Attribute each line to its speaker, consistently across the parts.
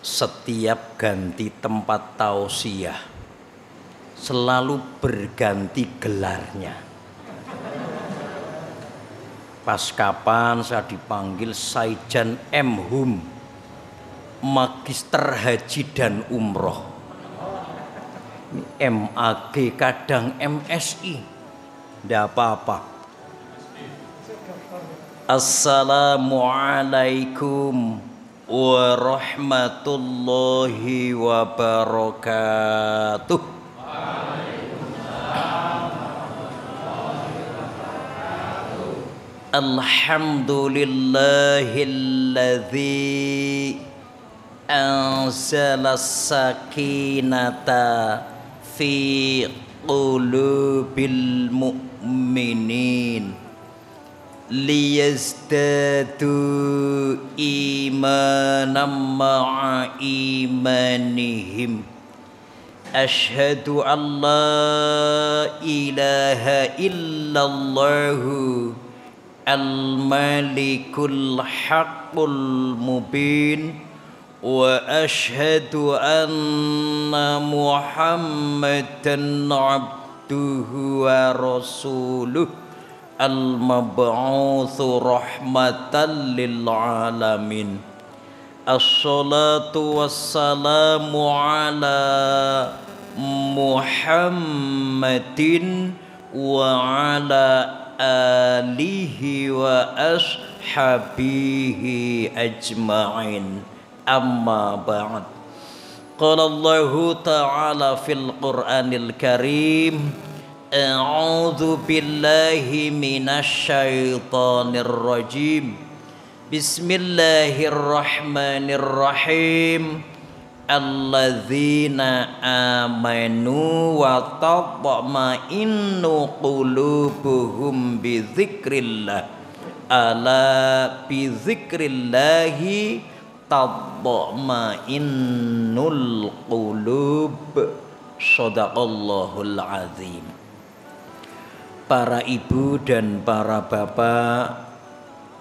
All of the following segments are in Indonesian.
Speaker 1: setiap ganti tempat tausiah selalu berganti gelarnya. Pas kapan saya dipanggil Saijan M. Hum, Magister Haji dan Umroh. MAG kadang MSI, tidak apa-apa. Assalamualaikum warahmatullahi wabarakatuh. Alhamdulillahilladzi anzala sakinata fi qulubil mu'minin liyazdadu imanan ma'a imanihim. Asyhadu an la ilaha illallahu al-malikul haqqul mubin wa asyhadu anna muhammadan abduhu wa rasuluh al-mab'utsu rahmatan lil alamin. Assalatu wassalamu ala muhammadin wa ala alihi wa ashabihi ajma'in. Amma ba'd. Qala Allahu ta'ala fil Qur'anil Karim, a'udzu billahi minasy syaithanir rajim. Bismillahirrahmanirrahim. Alladzina amanu wa tatma'innu qulubuhum bidzikrillah. Ala bidzikrillahi tatma'innul qulub. Shadaqallahul azim. Para ibu dan para bapak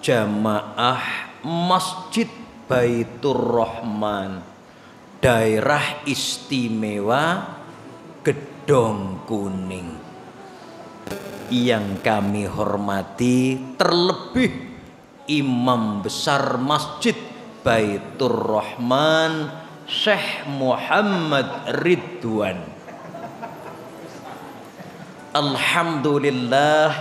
Speaker 1: jamaah Masjid Baitur Rahman Daerah Istimewa Gedong Kuning yang kami hormati, terlebih Imam Besar Masjid Baitur Rahman Syekh Muhammad Ridwan. Alhamdulillah,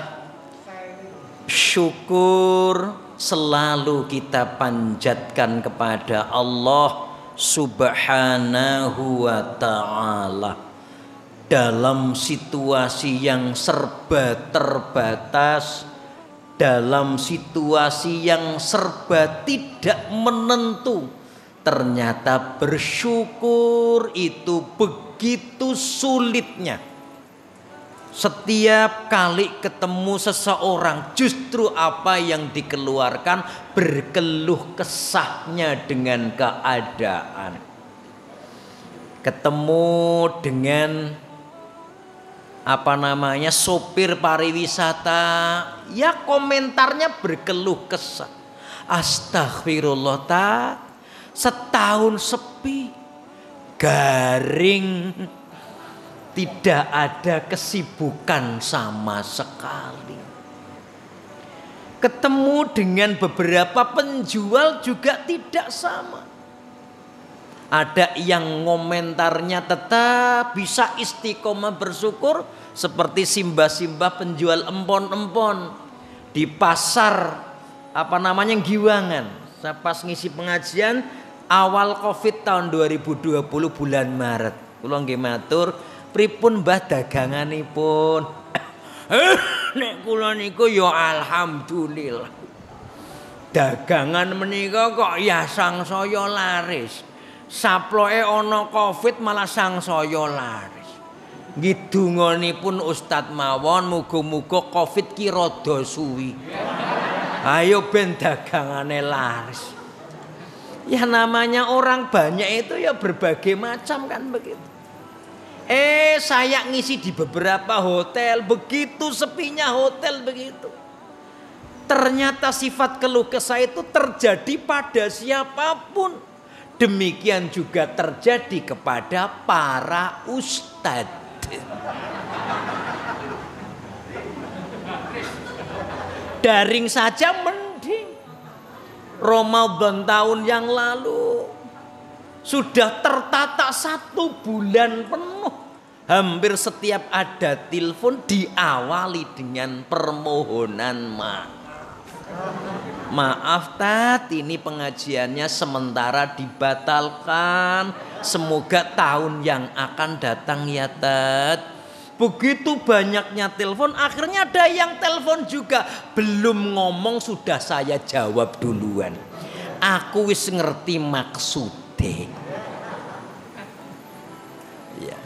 Speaker 1: syukur selalu kita panjatkan kepada Allah Subhanahu wa ta'ala. Dalam situasi yang serba terbatas, dalam situasi yang serba tidak menentu, ternyata bersyukur itu begitu sulitnya. Setiap kali ketemu seseorang, justru apa yang dikeluarkan berkeluh kesahnya dengan keadaan. Ketemu dengan sopir pariwisata, ya komentarnya berkeluh kesah. Astagfirullah, setahun sepi, garing, tidak ada kesibukan sama sekali. Ketemu dengan beberapa penjual juga tidak sama. Ada yang komentarnya tetap bisa istiqomah bersyukur, seperti simbah-simbah penjual empon-empon di pasar Giwangan. Saya pas ngisi pengajian awal Covid tahun 2020 bulan Maret. Kula nggih matur, pripun Mbah daganganipun? Nek kula niku ya alhamdulillah. Dagangan menika kok ya sangsaya laris. Saploke ana Covid malah sangsaya laris. Ngidungonipun Ustadz mawon, muga-muga Covid ki rada suwi. Ayo ben dagangane laris. Ya namanya orang banyak itu ya berbagai macam kan begitu. Saya ngisi di beberapa hotel, begitu sepinya hotel begitu. Ternyata sifat keluh kesah itu terjadi pada siapapun. Demikian juga terjadi kepada para ustadz. Daring saja mending. Ramadan tahun yang lalu sudah tertata 1 bulan penuh. Hampir setiap ada telepon diawali dengan permohonan maaf. Maaf Tat, ini pengajiannya sementara dibatalkan. Semoga tahun yang akan datang ya Tat. Begitu banyaknya telepon, akhirnya ada yang telepon juga. Belum ngomong sudah saya jawab duluan. Aku wis ngerti maksudnya. Ya.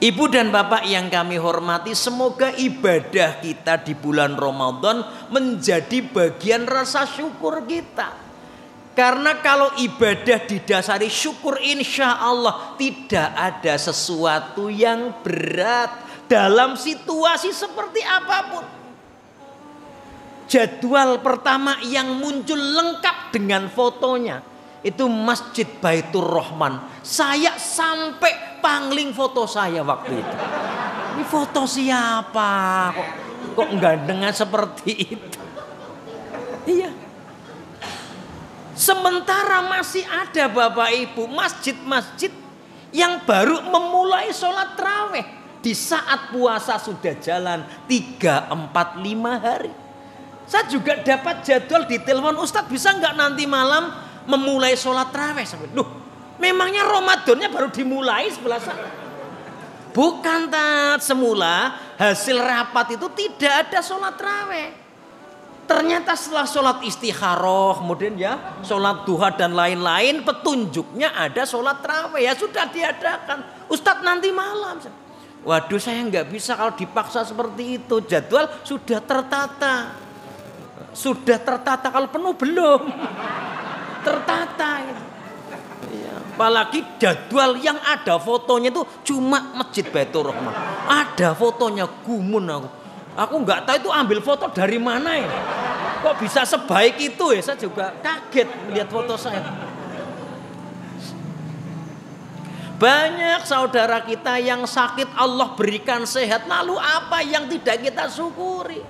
Speaker 1: Ibu dan bapak yang kami hormati, semoga ibadah kita di bulan Ramadan menjadi bagian rasa syukur kita. Karena kalau ibadah didasari syukur, insya Allah tidak ada sesuatu yang berat dalam situasi seperti apapun. Jadwal pertama yang muncul lengkap dengan fotonya itu Masjid Baitur Rahman. Saya sampai pangling foto saya waktu itu. Ini foto siapa? Kok gandengnya seperti itu? Iya. Sementara masih ada Bapak Ibu masjid-masjid yang baru memulai sholat tarawih di saat puasa sudah jalan 3, 4, 5 hari. Saya juga dapat jadwal di telepon, Ustadz bisa nggak nanti malam memulai sholat tarawih? Loh, memangnya Ramadannya baru dimulai sebelah sana? Bukan Tat, semula hasil rapat itu tidak ada sholat tarawih. Ternyata setelah sholat istikharah, kemudian ya sholat duha dan lain-lain, petunjuknya ada sholat tarawih. Ya sudah diadakan, Ustadz nanti malam. Waduh, saya nggak bisa kalau dipaksa seperti itu. Jadwal sudah tertata. Sudah tertata, kalau penuh belum. Tertata. Ya, apalagi jadwal yang ada fotonya itu cuma Masjid Baitur Rahman. Ada fotonya, gumun aku. Aku nggak tahu itu ambil foto dari mana ya. Kok bisa sebaik itu ya, saya juga kaget melihat foto saya. Banyak saudara kita yang sakit, Allah berikan sehat. Lalu apa yang tidak kita syukuri?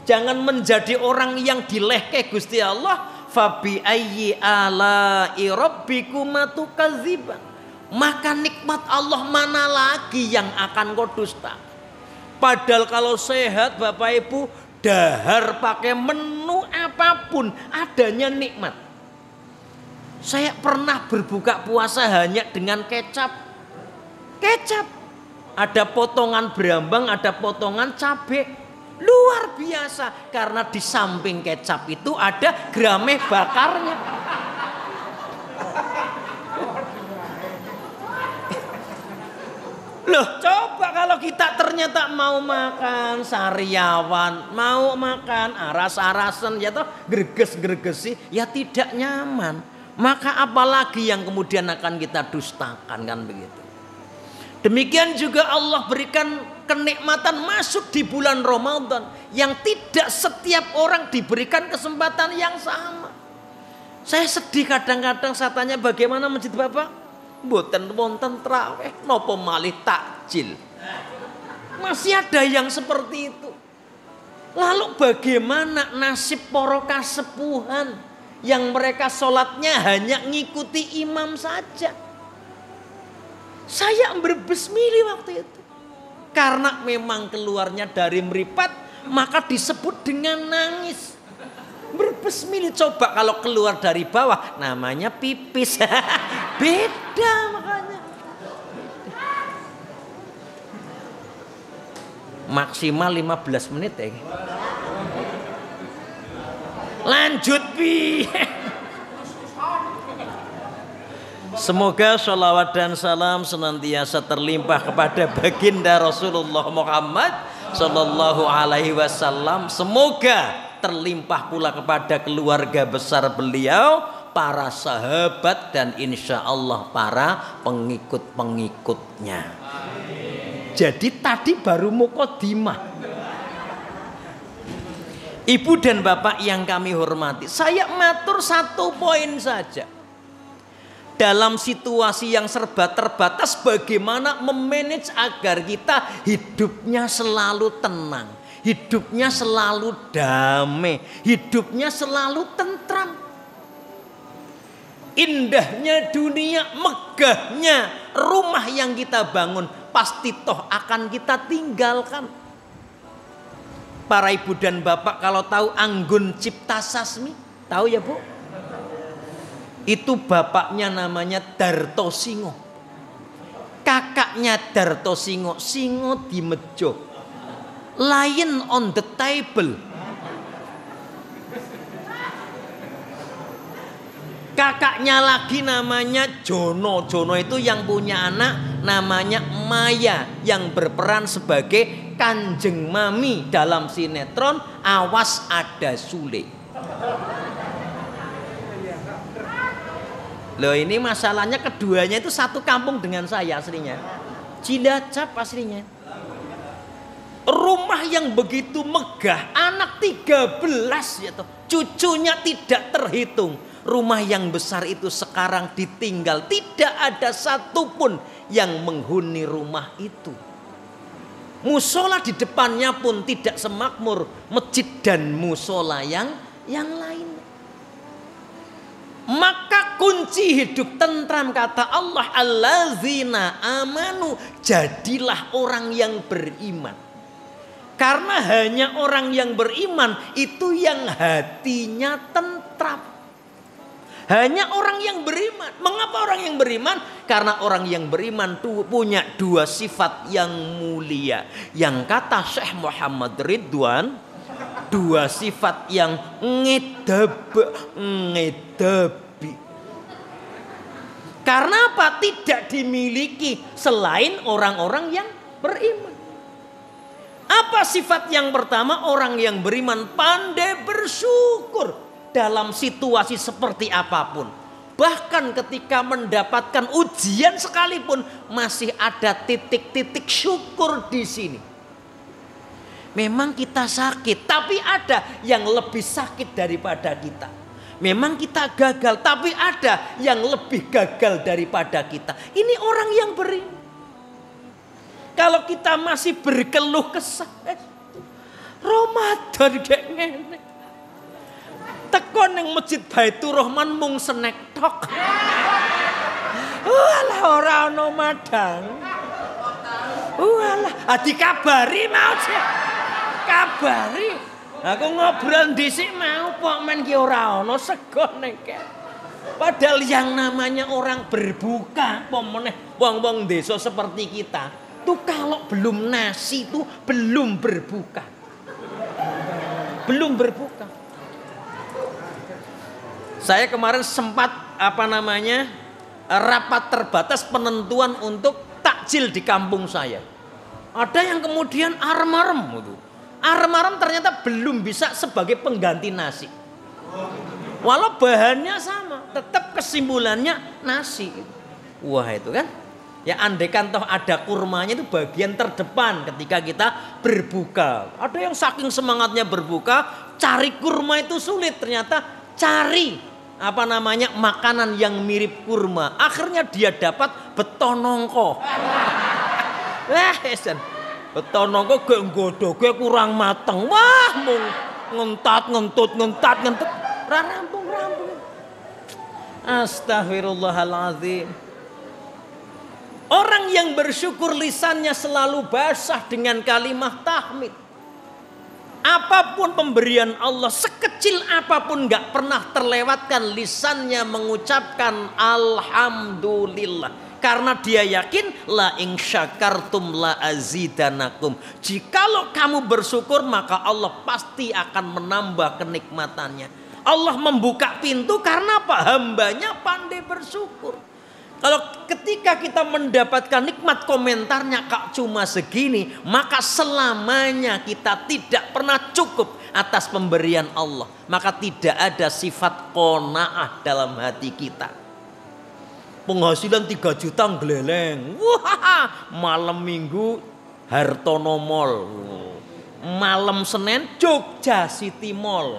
Speaker 1: Jangan menjadi orang yang dilehke Gusti Allah. Fabi ayyi ala'i rabbikuma tukadziban. Maka nikmat Allah mana lagi yang akan kau dusta? Padahal kalau sehat Bapak Ibu, dahar pakai menu apapun adanya nikmat. Saya pernah berbuka puasa hanya dengan kecap. Kecap. Ada potongan berambang, ada potongan cabai. Luar biasa, karena di samping kecap itu ada grameh bakarnya. Loh, coba kalau kita ternyata mau makan sariawan, mau makan aras-arasan, ya toh greges-gregesi, ya tidak nyaman. Maka apalagi yang kemudian akan kita dustakan, kan begitu. Demikian juga Allah berikan kenikmatan masuk di bulan Ramadan yang tidak setiap orang diberikan kesempatan yang sama. Saya sedih kadang-kadang, saya tanya bagaimana masjid Bapak? Mboten wonten traweh napa malih takjil. Masih ada yang seperti itu. Lalu bagaimana nasib para kasepuhan yang mereka sholatnya hanya ngikuti imam saja? Saya berbesmili waktu itu. Karena memang keluarnya dari meripat, maka disebut dengan nangis. Berbesmili, coba kalau keluar dari bawah namanya pipis. Beda makanya. Maksimal 15 menit ya. Lanjut Pi. Semoga sholawat dan salam senantiasa terlimpah kepada baginda Rasulullah Muhammad Sallallahu Alaihi Wasallam. Semoga terlimpah pula kepada keluarga besar beliau, para sahabat, dan insya Allah para pengikut-pengikutnya. Jadi tadi baru muqaddimah. Ibu dan bapak yang kami hormati, saya matur satu poin saja. dalam situasi yang serba terbatas, bagaimana memanage agar kita hidupnya selalu tenang, hidupnya selalu damai, hidupnya selalu tentram. Indahnya dunia, megahnya rumah yang kita bangun, pasti toh akan kita tinggalkan. Para ibu dan bapak kalau tahu Anggun Cipta Sasmi, tahu ya Bu? Itu bapaknya namanya Darto Singo, kakaknya Darto Singo, singo di mejo, lion on the table. Kakaknya lagi namanya Jono. Jono itu yang punya anak namanya Maya, yang berperan sebagai Kanjeng Mami dalam sinetron Awas Ada Sule. Loh, ini masalahnya keduanya itu satu kampung dengan saya aslinya. Cilacap aslinya. Rumah yang begitu megah, anak 13 ya toh, cucunya tidak terhitung. Rumah yang besar itu sekarang ditinggal, tidak ada satupun yang menghuni rumah itu. Musola di depannya pun tidak semakmur masjid dan musola yang lain. Maka kunci hidup tentram kata Allah, allazina amanu, jadilah orang yang beriman. Karena hanya orang yang beriman itu yang hatinya tentram. Hanya orang yang beriman. Mengapa orang yang beriman? Karena orang yang beriman punya dua sifat yang mulia. Yang kata Syekh Muhammad Ridwan, dua sifat yang ngedabi. Karena apa? Tidak dimiliki selain orang-orang yang beriman. Apa sifat yang pertama? Orang yang beriman pandai bersyukur dalam situasi seperti apapun. Bahkan ketika mendapatkan ujian sekalipun masih ada titik-titik syukur di sini. Memang kita sakit, tapi ada yang lebih sakit daripada kita. Memang kita gagal, tapi ada yang lebih gagal daripada kita. Ini orang yang beriman. Kalau kita masih berkeluh kesah, Ramadan kayak ngene. Teko ning Masjid Baitur Rahman mung snack tok. Walah ora ono madang. Walah, dikabari mau sih. Kabari. Aku ngobrol dhisik mau kok men ki ora ono sego ning kene. Padahal yang namanya orang berbuka, pemeneh wong-wong desa seperti kita, tuh kalau belum nasi tuh belum berbuka. Belum berbuka. Saya kemarin sempat rapat terbatas penentuan untuk takjil di kampung saya. Ada yang kemudian arem-arem gitu. Arem-arem ternyata belum bisa sebagai pengganti nasi. Walau bahannya sama, tetap kesimpulannya nasi. Wah itu kan. Ya andaikan toh ada kurmanya itu bagian terdepan ketika kita berbuka. Ada yang saking semangatnya berbuka, cari kurma itu sulit. Ternyata cari makanan yang mirip kurma. Akhirnya dia dapat betonongko. Wah, betonongko gak nggodhoge kurang mateng. Wah, mung ngentut. Ra rampung. Astagfirullahaladzim. Orang yang bersyukur lisannya selalu basah dengan kalimat tahmid. Apapun pemberian Allah, sekecil apapun gak pernah terlewatkan lisannya mengucapkan alhamdulillah. Karena dia yakin la in syakartum la azidanakum. Jikalau kamu bersyukur maka Allah pasti akan menambah kenikmatannya. Allah membuka pintu karena apa? Hambanya pandai bersyukur. Kalau ketika kita mendapatkan nikmat komentarnya kak cuma segini, maka selamanya kita tidak pernah cukup atas pemberian Allah. Maka tidak ada sifat qanaah dalam hati kita. Penghasilan 3 juta ngeleleng. Wah, malam Minggu Hartono Mall. Malam Senin Jogja City Mall.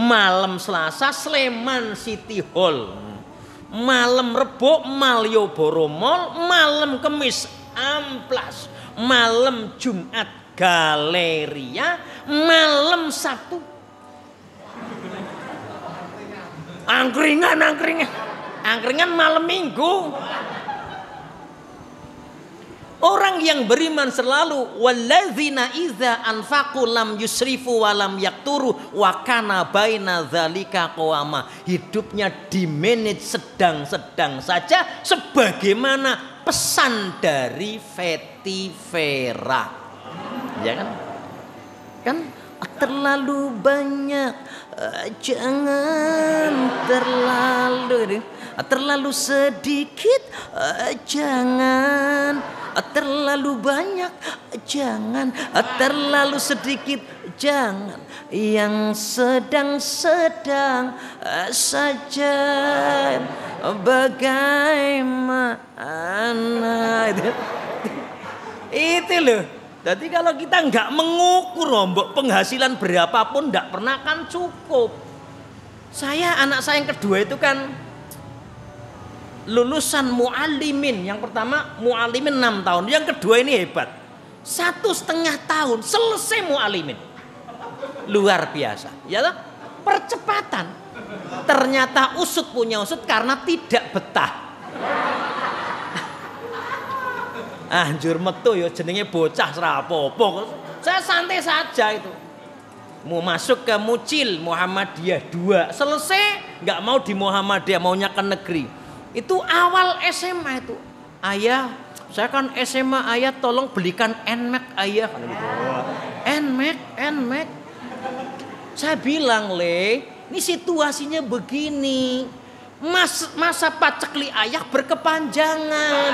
Speaker 1: Malam Selasa Sleman City Hall. malam Rebo Malioboro Mall, malam Kemis Amplas, malam Jumat Galeria, malam Sabtu angkringan malam Minggu. Orang yang beriman selalu walladzina idza anfaqu lam yusrifu wa lam yakturu wa kana baina dzalika qawama. Hidupnya dimanage sedang-sedang saja sebagaimana pesan dari Fetty Vera. Ya kan? Kan terlalu banyak jangan terlalu sedikit jangan terlalu banyak jangan terlalu sedikit jangan yang sedang-sedang saja bagaimana itu loh. Jadi kalau kita nggak mengukur rombok penghasilan berapapun nggak pernah akan cukup. Anak saya yang kedua itu kan lulusan mu'alimin. Yang pertama mu'alimin 6 tahun. Yang kedua ini hebat, 1,5 tahun selesai mu'alimin. Luar biasa ya toh? Percepatan. Ternyata usut punya usut karena tidak betah. Anjur metu ya jenenge bocah serapopo. Saya santai saja itu. Mau masuk ke Mucil Muhammadiyah 2 selesai, nggak mau di Muhammadiyah, maunya ke negeri. Itu awal SMA itu. Ayah, saya kan SMA, ayah tolong belikan NMAX ayah kan gitu. NMAX. Saya bilang, "Le, ini situasinya begini. Masa pacekli ayah berkepanjangan.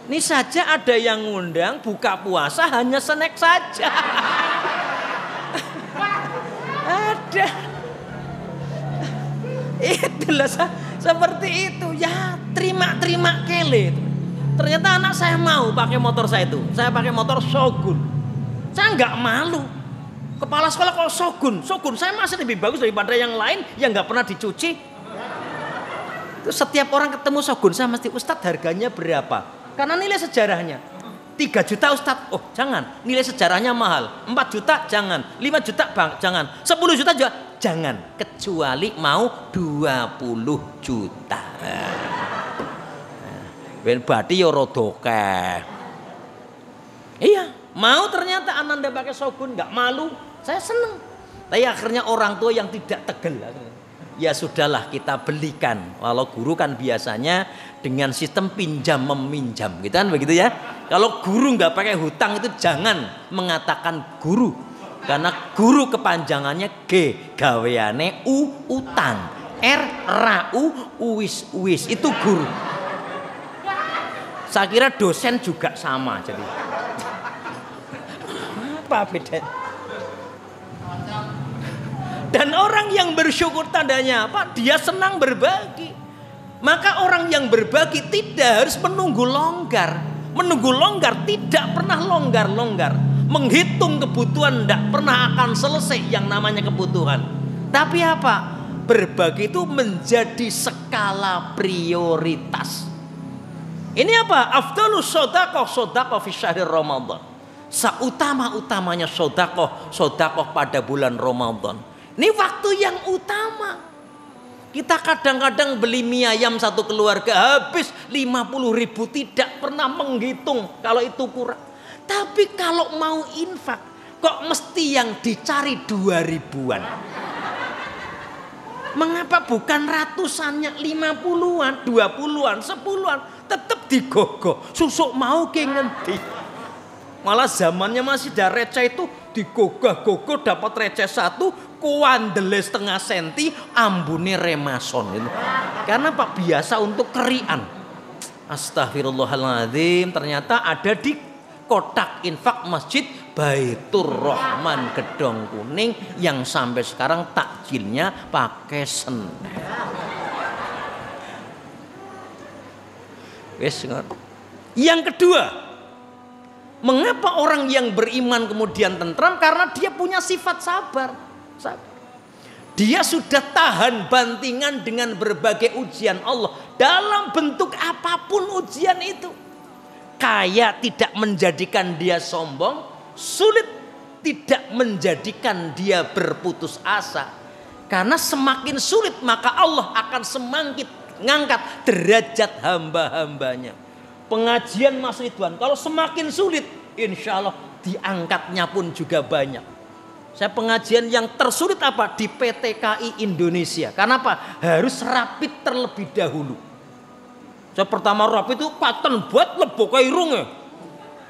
Speaker 1: Ini saja ada yang ngundang buka puasa hanya snack saja." Ada. Itulah seperti itu ya, terima kele. Ternyata anak saya mau pakai motor saya itu. Saya pakai motor Shogun. Saya nggak malu. Kepala sekolah kalau Shogun, saya masih lebih bagus daripada yang lain yang nggak pernah dicuci. Itu setiap orang ketemu Shogun saya mesti, "Ustadz harganya berapa?" Karena nilai sejarahnya 3 juta Ustadz, oh jangan, nilai sejarahnya mahal. 4 juta jangan, 5 juta bang jangan, 10 juta juga jangan, kecuali mau 20 juta. Ben bati yo rodokeh. Iya, mau ternyata Ananda pakai Shogun, nggak malu, saya seneng. Tapi akhirnya orang tua yang tidak tegel, ya sudahlah kita belikan. Walau guru kan biasanya dengan sistem pinjam meminjam, gitu kan begitu ya. Kalau guru nggak pakai hutang itu jangan mengatakan guru, karena guru kepanjangannya G, gaweane utang, R rau uwis itu guru. Saya kira dosen juga sama, jadi apa bedanya? Dan orang yang bersyukur tandanya apa? Dia senang berbagi. Maka orang yang berbagi tidak harus menunggu longgar. Menunggu longgar tidak pernah longgar-longgar. Menghitung kebutuhan tidak pernah akan selesai yang namanya kebutuhan. Tapi apa? Berbagi itu menjadi skala prioritas. Ini apa? Afdalus shodaqah fi syahril Ramadan. Seutama-utamanya sodakoh pada bulan Ramadan. Ini waktu yang utama. Kita kadang-kadang beli mie ayam satu keluarga habis 50.000, tidak pernah menghitung kalau itu kurang. Tapi kalau mau infak kok mesti yang dicari 2.000-an. Mengapa bukan ratusannya, 50-an, 20-an, 10-an, tetap digogoh. Susuk mau ke ngendi. Malah zamannya masih ada receh itu digogah-gogoh dapat receh 1, kuandele setengah senti, ambune remason itu. Karena Pak biasa untuk kerian. Astagfirullahaladzim, ternyata ada di kotak infak Masjid Baitur Rahman Gedong Kuning yang sampai sekarang takjilnya pakai senen. Yang kedua, mengapa orang yang beriman kemudian tentram? Karena dia punya sifat sabar. Dia sudah tahan bantingan dengan berbagai ujian Allah. Dalam bentuk apapun ujian itu. Kaya tidak menjadikan dia sombong. Sulit tidak menjadikan dia berputus asa. Karena semakin sulit maka Allah akan semakin ngangkat derajat hamba-hambanya. Pengajian Mas Ridwan kalau semakin sulit, insya Allah diangkatnya pun juga banyak. Saya pengajian yang tersulit apa? Di PTKI Indonesia. Karena apa? Harus rapid terlebih dahulu. Saya pertama rapid itu paten buat lebok irung ya.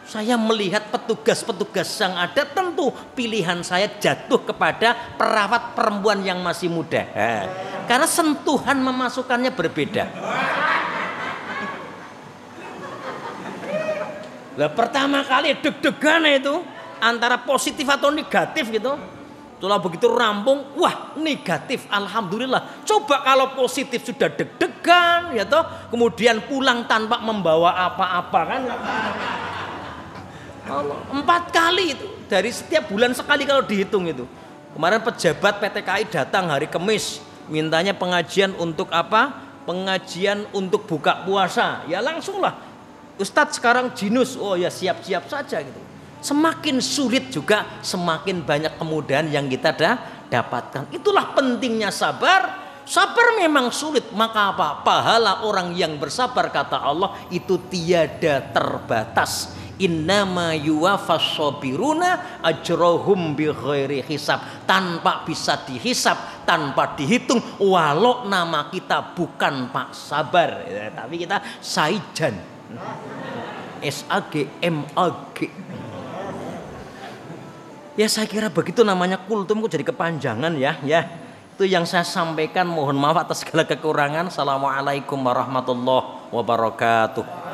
Speaker 1: Saya melihat petugas-petugas yang ada, tentu pilihan saya jatuh kepada perawat perempuan yang masih muda. Karena sentuhan memasukkannya berbeda. Lah pertama kali deg-degan itu antara positif atau negatif gitu. Setelah begitu rampung, wah negatif, alhamdulillah. Coba kalau positif sudah deg-degan, ya toh, kemudian pulang tanpa membawa apa-apa kan? Allah, 4 kali itu dari setiap bulan sekali kalau dihitung itu. Kemarin pejabat PTKI datang hari Kamis, mintanya pengajian untuk apa? Pengajian untuk buka puasa. Ya langsunglah, Ustadz sekarang jinus, oh ya siap-siap saja gitu. Semakin sulit juga semakin banyak kemudahan yang kita dapatkan. Itulah pentingnya sabar. Sabar memang sulit, maka apa? Pahala orang yang bersabar kata Allah itu tiada terbatas. Innama yuwafas sabiruna ajrohum bighairi hisab. Tanpa bisa dihisab, tanpa dihitung, walau nama kita bukan Pak Sabar ya, tapi kita Saijan, SAGMAG. Ya saya kira begitu, namanya kultum kok jadi kepanjangan ya. Itu yang saya sampaikan, mohon maaf atas segala kekurangan. Assalamualaikum warahmatullahi wabarakatuh.